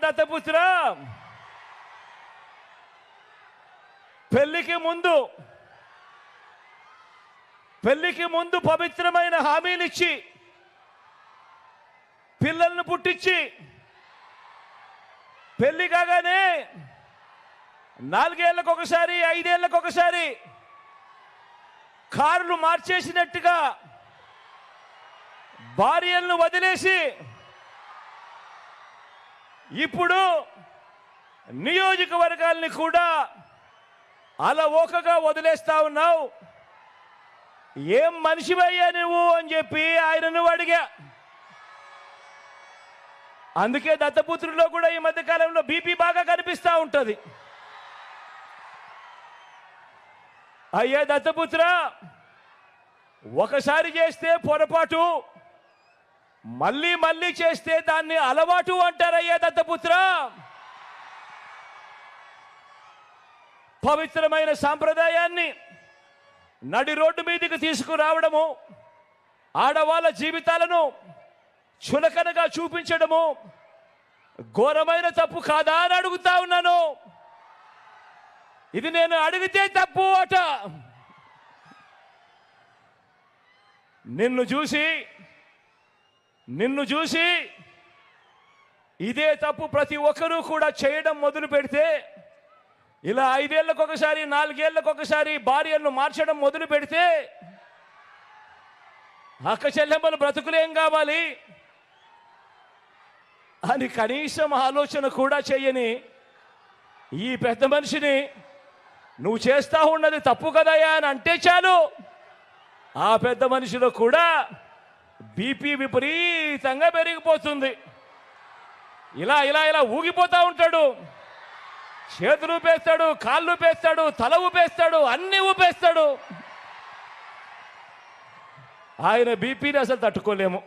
దత్తపుత్ర పెళ్లికి ముందు పవిత్రమైన హామీలిచ్చి పిల్లలను పుట్టించి పెళ్లి కాగానే 4 ఏళ్లకొకసారి 5 ఏళ్లకొకసారి కార్లు మార్చేసినట్టుగా భార్యలను వదిలేసి ఇప్పుడు నియోజకవర్గాల్ని కూడా అలవోకగా వదిలేస్తా ఉన్నావు. ఏం మనిషివయ్యా నువ్వు అని చెప్పి ఆయనను అడిగా. అందుకే దత్తపుత్రుల్లో కూడా ఈ మధ్య కాలంలో బీపీ బాగా కనిపిస్తూ ఉంటుంది. అయ్యా దత్తపుత్ర, ఒకసారి చేస్తే పొరపాటు, మళ్ళీ మళ్ళీ చేస్తే దాన్ని అలవాటు అంటారయ్యా దత్తపుత్ర. పవిత్రమైన సాంప్రదాయాన్ని నడి రోడ్డు మీదకి తీసుకురావడము, ఆడవాళ్ళ జీవితాలను చులకనగా చూపించడము ఘోరమైన తప్పు కాదా అని అడుగుతా ఉన్నాను. ఇది నేను అడిగితే తప్పు అట. నిన్ను చూసి ఇదే తప్పు ప్రతి ఒక్కరూ కూడా చేయడం మొదలు పెడితే, ఇలా 5 ఏళ్లకొకసారి 4 ఏళ్లకొకసారి భార్యలను మార్చడం మొదలు పెడితే అక్క చెల్లెమ్మల బ్రతుకులేం కావాలి అని కనీసం ఆలోచన కూడా చేయని ఈ పెద్ద మనిషిని నువ్వు చేస్తా ఉన్నది తప్పు కదయా అని అంటే చాలు, ఆ పెద్ద మనిషిలో కూడా బీపీ విపరీతంగా పెరిగిపోతుంది. ఇలా ఇలా ఇలా ఊగిపోతూ ఉంటాడు. చేతులు ఊపేస్తాడు, కాళ్ళు ఊపేస్తాడు, తల ఊపేస్తాడు, అన్ని ఊపేస్తాడు. ఆయన బీపీని అసలు తట్టుకోలేము.